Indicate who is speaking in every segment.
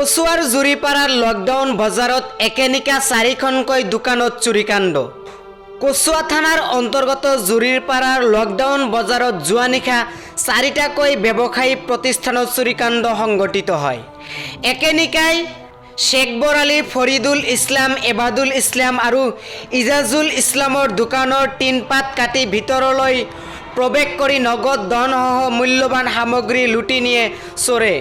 Speaker 1: কচুৱাৰ জুৰিপাৰাৰ lockdown বজাৰত একেনিকা 4খনকৈ দোকানত চুৰিকাণ্ড। কচুৱা থানাৰ অন্তৰ্গত জুৰিপাৰাৰ লকডাউন বজাৰত যোৱা নিশা 4টাকৈ ব্যৱসায়ী প্ৰতিষ্ঠানত চুৰিকাণ্ড সংঘটিত হয়। একেনিকাই শেখবৰ আলী, ফৰিদুল ইছলাম, এবাদুল ইছলাম আৰু ইজাজুল ইছলামৰ দোকানৰ টিনপাত কাটি ভিতৰলৈ প্ৰৱেশ কৰি নগদ ধনসহ মূল্যৱান সামগ্ৰী লুটি নিয়ে চোৰে।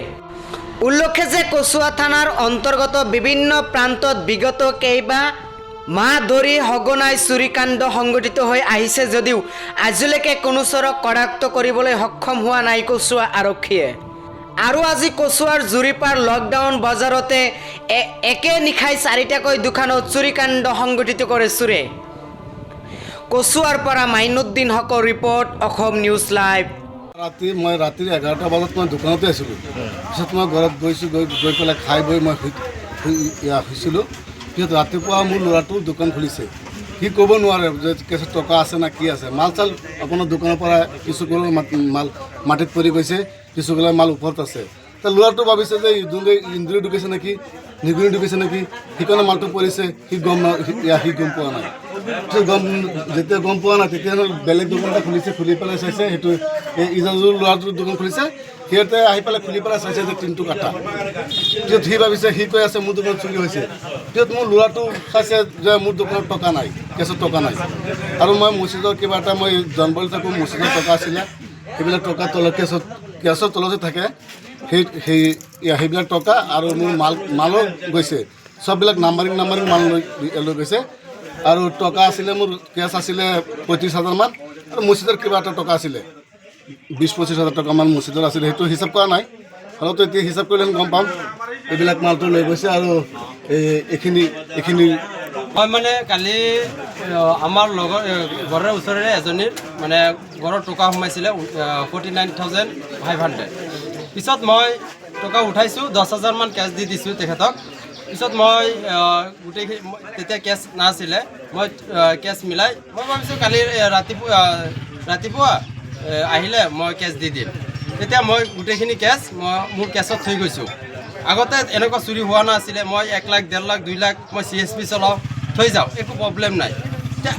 Speaker 1: উল্লেখ্য যে কচুৱা থানাৰ অন্তৰ্গত বিভিন্ন প্ৰান্তত বিগত কেইবা মাহ ধৰি সঘনাই চুৰিকাণ্ড সংঘটিত হৈ আহিছে যদিও আজিলৈকে কোনো চোৰক কৰায়ত্ব কৰিবলৈ সক্ষম হোৱা নাই কচুৱা আৰক্ষীয়ে। আৰু আজি কচুৱাৰ জুৰিপাৰ লকডাউন বজাৰতে একে নিশাই 4টাকৈ দোকানত চুৰিকাণ্ড সংঘটিত কৰে চোৰে। কচুৱাৰ পৰা মাইনুদ্দিন হকৰ ৰিপৰ্ট, অসম নিউজ লাইভ।
Speaker 2: মই ৰাতি 11টা বজাত মই দোকানতে আছিলোঁ। পিছত মই ঘৰত গৈ পেলাই খাই বৈ মই শুইছিলোঁ। পিছত ৰাতিপুৱা মোৰ ল'ৰাটো দোকান খুলিছে। সি ক'ব নোৱাৰে যে কেছত টকা আছে না কি আছে। মাল চাল আপোনাৰ দোকানৰ পৰা কিছু মাল মাটিত পৰি গৈছে, কিছুগুলা মাল ওপৰত আছে। তে ল'ৰাটো ভাবিছে যে যোনটো ইঞ্জুৰি ঢুকিছে নেকি, নিগুৰি ঢুকিছে নেকি, সেইকাৰণে মালটো পৰিছে। সি গম পোৱা নাই। যেতিয়া গম পোৱা নাই তেতিয়া বেলেগ দোকান এটা খুলিছে, খুলি পেলাই চাইছে সেইটো ইজাজুল ল'ৰাটোৰ দোকান খুলিছে। সিহঁতে আহি পেলাই খুলি পেলাই চাইছে যে টিনটো কাটা। পিছত সি ভাবিছে, সি কৈ আছে মোৰ দোকানত চুৰি হৈছে। পিছত মোৰ ল'ৰাটো চাইছে যে মোৰ দোকানত টকা নাই, কেছত টকা নাই। আৰু মই মছজিদৰ কিবা এটা মই জানিবলৈ থাকোঁ, মছজিদৰ টকা আছিলে। সেইবিলাক টকা কেছৰ তলতে থাকে। সেইবিলাক টকা আৰু মোৰ মালো গৈছে। চববিলাক নাম্বাৰিং মাল লৈ গৈছে। আৰু টকা আছিলে, মোৰ কেছ আছিলে 35,000 মান, আৰু মছজিদৰ কিবা এটা টকা আছিলে 20-25,000 টকা মান মছজিদৰ আছিলে। সেইটো হিচাপ কৰা নাই, হ'লেতো এতিয়া হিচাপ কৰিলে গম পাম এইবিলাক মালটো লৈ গৈছে। আৰু এইখিনি
Speaker 3: মই মানে কালি আমাৰ লগৰ ঘৰৰ ওচৰৰে এজনীৰ মানে ঘৰৰ টকা সোমাইছিলে 49,500। পিছত মই টকা উঠাইছোঁ, 10,000 মান কেছ দি দিছোঁ তেখেতক। পিছত মই গোটেইখিনি তেতিয়া কেছ নাছিলে, মই কেছ মিলাই মই ভাবিছোঁ কালি ৰাতিপুৱা আহিলে মই কেছ দি দিম। তেতিয়া মই গোটেইখিনি কেছ মোৰ কেছত থৈ গৈছোঁ। আগতে এনেকুৱা চুৰি হোৱা নাছিলে। মই 1 লাখ, 1.5 লাখ, 2 লাখ মই CSP চলাওঁ, থৈ যাওঁ, একো প্ৰব্লেম নাই। এতিয়া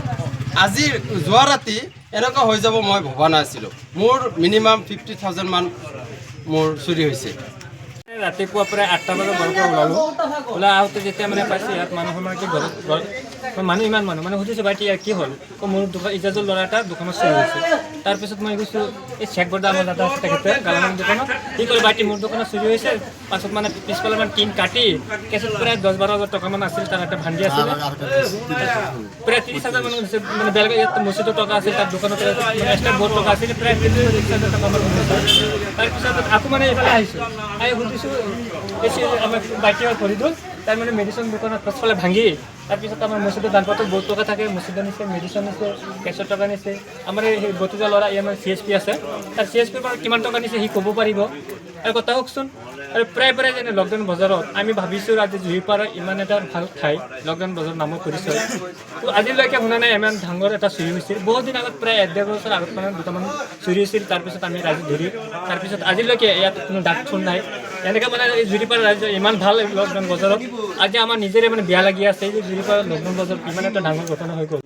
Speaker 3: আজি যোৱা ৰাতি এনেকুৱা হৈ যাব মই ভবা নাছিলোঁ। মোৰ মিনিমাম 50,000 মান মোৰ চুৰি হৈছে।
Speaker 4: ৰাতিপুৱা প্ৰায় 8টা বজাত ঘৰৰ পৰা ওলাই আহোঁতে যেতিয়া মানে পাইছোঁ ইয়াত মানুহ কি ঘৰত মানুহ ইমান মানে সুধিছোঁ ভাইটি ইয়াৰ কি হ'ল। মোৰ দোকান ইজাজুল ল'ৰা এটা দোকানত চুৰি হৈছে। তাৰপিছত মই গৈছোঁ এই শেখবৰ আমাৰ দাদা আছে তেখেতে গালামাল দোকানত। কি ক'লে ভাইটি মোৰ দোকানত চুৰি হৈছে। পাছত মানে পিছফালে মানে টিন কাটি কেছত প্ৰায় 10-12,000 টকা মান আছিল, তাৰ এটা ভাণ্ডি আছিলে। প্ৰায় 30,000 মান মানে বেলেগ ইয়াত মছজিদৰ টকা আছিল, তাৰ দোকানত এক্সট্ৰা বহুত টকা আছিল, প্ৰায় 30,000 টকা মান। তাৰপিছত আকৌ মানে এইফালে আহিছোঁ, আহি সুধিছোঁ বেছি আমাৰ বাইটি ফৰিদুল তাৰ মানে মেডিচিন দোকানত পাছফালে ভাঙি তাৰপিছত আমাৰ মছজিদৰ দানপত্ৰ বহুত টকা থাকে, মছজিদৰ নিছে, মেডিচিন নিছে, কেছৰ টকা নিছে। আমাৰ সেই ভতিজা ল'ৰা আমাৰ CSP আছে, তাৰ CSPৰ পৰা কিমান টকা নিছে সি ক'ব পাৰিব। আৰু কথা কওকচোন। আৰু প্ৰায় যেনে লকডাউন বজাৰত আমি ভাবিছোঁ আজি জুৰিপাৰা ইমান এটা ভাল ঠাই, লকডাউন বজাৰ নামৰ পৰিচয়। তো আজিলৈকে শুনা নাই ইমান ডাঙৰ এটা চুৰি হৈছিল। বহুত দিন আগত প্ৰায় 1-1.5 বছৰ আগত মানে দুটামান চুৰি হৈছিল। তাৰপিছত আমি ৰাইজে ধৰি তাৰপিছত আজিলৈকে ইয়াত কোনো দাগ ফুল নাই। এনেকৈ মানে এই জুৰিপাৰা ৰাজ্য ইমান ভাল লকডাউন বজাৰত আজি আমাৰ নিজৰে মানে বেয়া লাগি আছে যে জুৰিপাৰা লকডাউন বজাৰত ইমান এটা ডাঙৰ ঘটনা হৈ গ'ল।